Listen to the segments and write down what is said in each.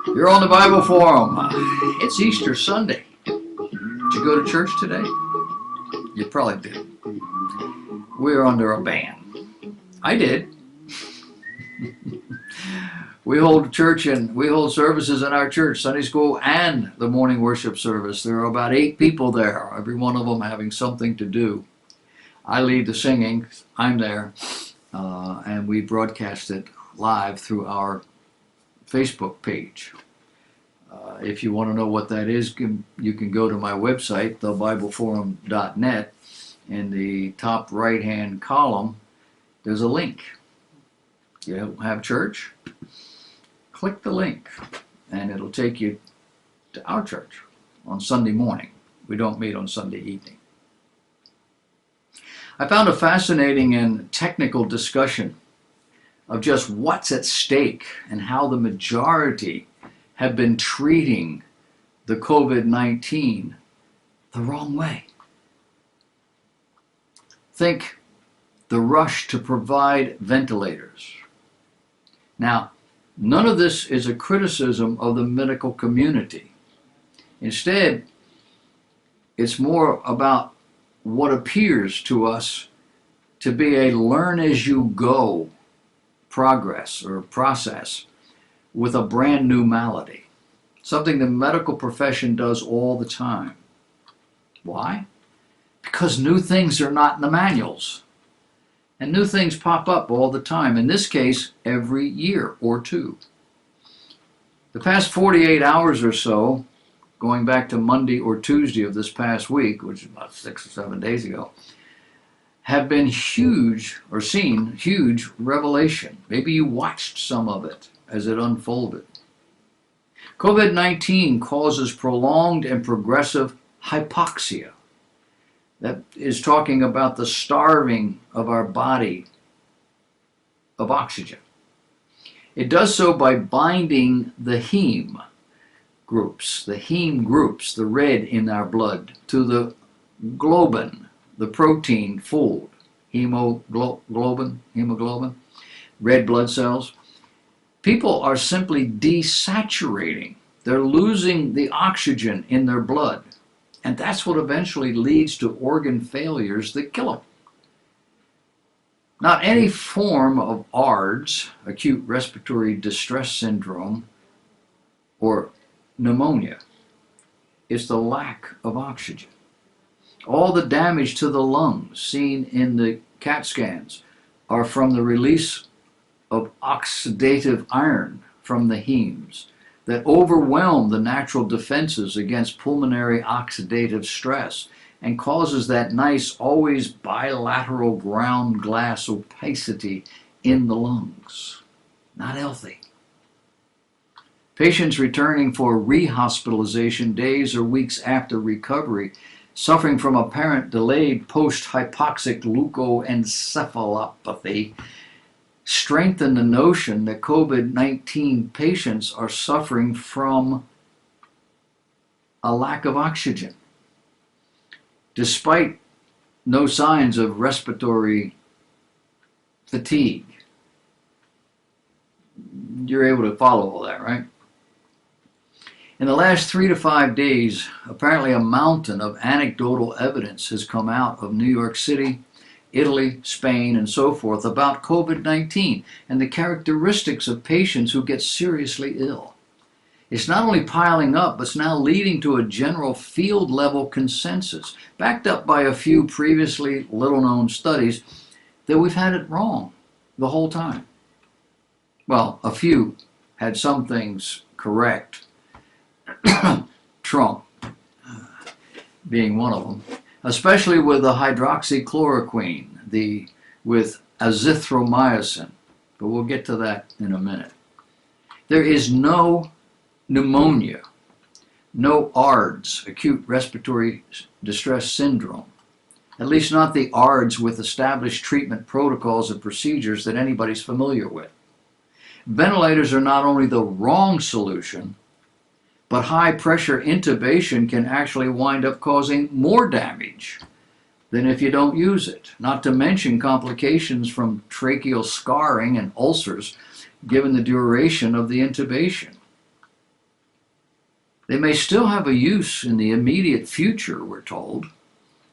You're on the Bible Forum. It's Easter Sunday. Did you go to church today? You probably did. We're under a ban. I did. We hold church and we hold services in our church, Sunday school and the morning worship service. There are about 8 people there, every one of them having something to do. I lead the singing. I'm there. And we broadcast it live through our Facebook page. If you want to know what that is, you can go to my website, thebibleforum.net. In the top right-hand column, there's a link. You have church? Click the link, and it'll take you to our church on Sunday morning. We don't meet on Sunday evening. I found a fascinating and technical discussion of just what's at stake and how the majority have been treating the COVID-19 the wrong way. Think the rush to provide ventilators. Now, none of this is a criticism of the medical community. Instead, it's more about what appears to us to be a learn-as-you-go progress or process with a brand new malady, something the medical profession does all the time. Why? Because new things are not in the manuals. And new things pop up all the time, in this case, every year or two. The past 48 hours or so, going back to Monday or Tuesday of this past week, which is about 6 or 7 days ago, have been huge, or seen huge revelation. Maybe you watched some of it as it unfolded. COVID-19 causes prolonged and progressive hypoxia. That is talking about the starving of our body of oxygen. It does so by binding the heme groups, the red in our blood, to the globin, the protein fold, hemoglobin, red blood cells. People are simply desaturating. They're losing the oxygen in their blood. And that's what eventually leads to organ failures that kill them. Not any form of ARDS, acute respiratory distress syndrome, or pneumonia. It's the lack of oxygen. All the damage to the lungs seen in the CAT scans are from the release of oxidative iron from the hemes that overwhelm the natural defenses against pulmonary oxidative stress and causes that nice, always bilateral ground glass opacity in the lungs. Not healthy. Patients returning for rehospitalization days or weeks after recovery, suffering from apparent delayed post-hypoxic leukoencephalopathy, strengthen the notion that COVID-19 patients are suffering from a lack of oxygen. Despite no signs of respiratory fatigue. You're able to follow all that, right? In the last 3 to 5 days, apparently a mountain of anecdotal evidence has come out of New York City, Italy, Spain, and so forth about COVID-19 and the characteristics of patients who get seriously ill. It's not only piling up, but it's now leading to a general field-level consensus, backed up by a few previously little-known studies, that we've had it wrong the whole time. Well, a few had some things correct, Trump being one of them, especially with the hydroxychloroquine, with azithromycin, but we'll get to that in a minute. There is no pneumonia, no ARDS, acute respiratory distress syndrome, at least not the ARDS with established treatment protocols and procedures that anybody's familiar with. Ventilators are not only the wrong solution, but high pressure intubation can actually wind up causing more damage than if you don't use it, not to mention complications from tracheal scarring and ulcers given the duration of the intubation. They may still have a use in the immediate future, we're told,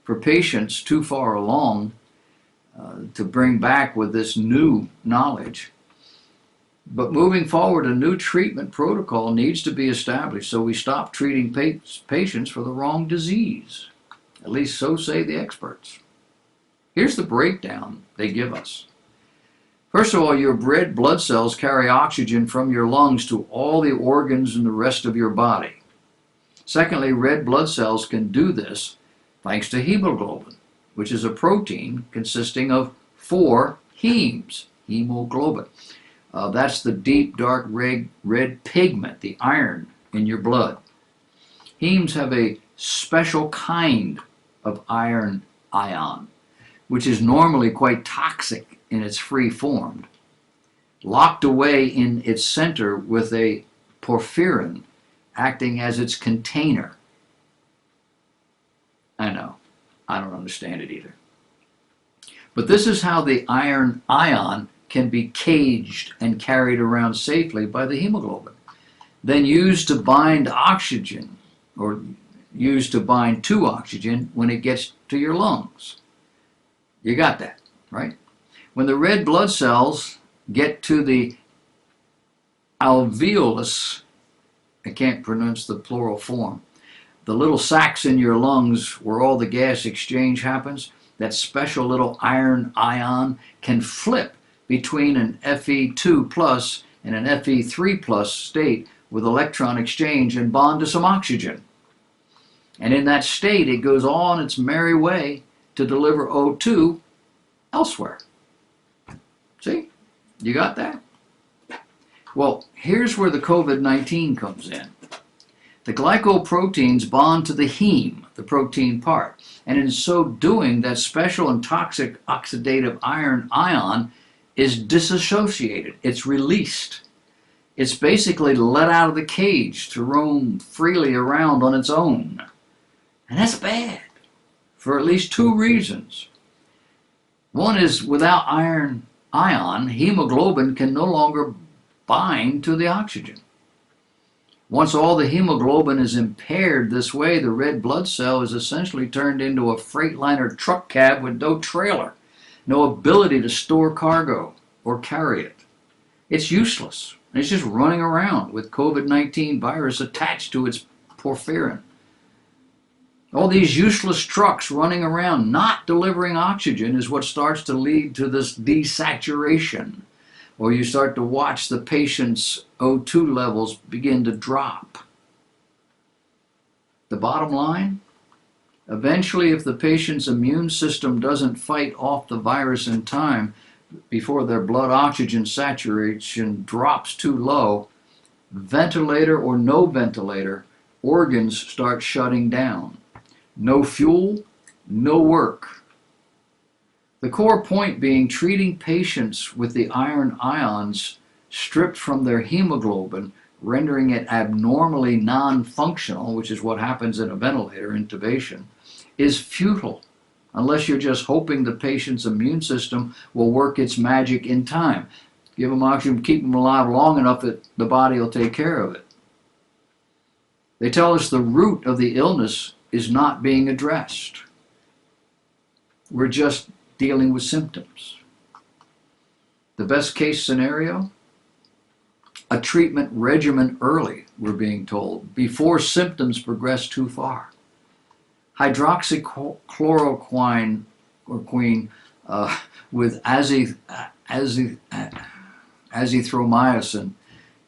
for patients too far along to bring back with this new knowledge. But moving forward, a new treatment protocol needs to be established so we stop treating patients for the wrong disease. At least so say the experts. Here's the breakdown they give us. First of all, your red blood cells carry oxygen from your lungs to all the organs and the rest of your body. Secondly, red blood cells can do this thanks to hemoglobin, which is a protein consisting of 4 hemes, hemoglobin. That's the deep, dark red pigment, the iron in your blood. Hemes have a special kind of iron ion, which is normally quite toxic in its free form, locked away in its center with a porphyrin acting as its container. I know, I don't understand it either. But this is how the iron ion can be caged and carried around safely by the hemoglobin, then used to bind oxygen, or used to bind to oxygen when it gets to your lungs. You got that, right? When the red blood cells get to the alveolus, I can't pronounce the plural form, the little sacs in your lungs where all the gas exchange happens, that special little iron ion can flip between an Fe2 plus and an Fe3 plus state with electron exchange and bond to some oxygen. And in that state, it goes on its merry way to deliver O2 elsewhere. See? You got that? Well, here's where the COVID-19 comes in. The glycoproteins bond to the heme, the protein part, and in so doing, that special and toxic oxidative iron ion is disassociated. It's released. It's basically let out of the cage to roam freely around on its own. And that's bad for at least 2 reasons. One is, without iron ion, hemoglobin can no longer bind to the oxygen. Once all the hemoglobin is impaired this way, the red blood cell is essentially turned into a Freightliner truck cab with no trailer, no ability to store cargo or carry it. It's useless. It's just running around with COVID-19 virus attached to its porphyrin. All these useless trucks running around not delivering oxygen is what starts to lead to this desaturation, or you start to watch the patient's O2 levels begin to drop. The bottom line, eventually, if the patient's immune system doesn't fight off the virus in time before their blood oxygen saturation drops too low, ventilator or no ventilator, organs start shutting down. No fuel, no work. The core point being treating patients with the iron ions stripped from their hemoglobin, rendering it abnormally non-functional, which is what happens in a ventilator intubation, is futile unless you're just hoping the patient's immune system will work its magic in time. Give them oxygen, keep them alive long enough that the body will take care of it. They tell us the root of the illness is not being addressed. We're just dealing with symptoms. The best case scenario, a treatment regimen early, we're being told, before symptoms progress too far. Hydroxychloroquine with azithromycin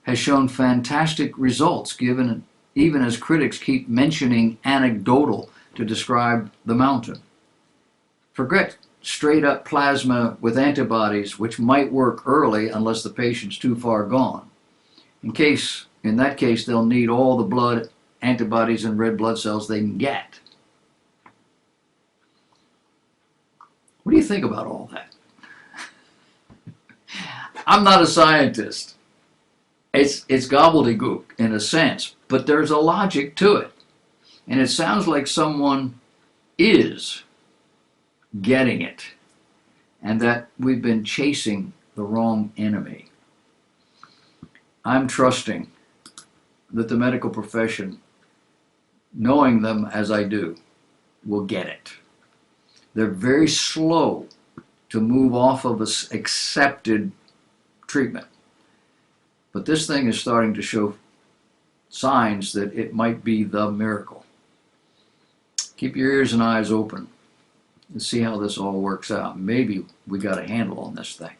has shown fantastic results, given even as critics keep mentioning anecdotal to describe the mountain. Forget straight up plasma with antibodies, which might work early unless the patient's too far gone. In that case, they'll need all the blood, antibodies, and red blood cells they can get. What do you think about all that? I'm not a scientist. It's gobbledygook in a sense, but there's a logic to it. And it sounds like someone is getting it, and that we've been chasing the wrong enemy. I'm trusting that the medical profession knowing them as I do, will get it. They're very slow to move off of accepted treatment. But this thing is starting to show signs that it might be the miracle. Keep your ears and eyes open and see how this all works out. Maybe we got a handle on this thing.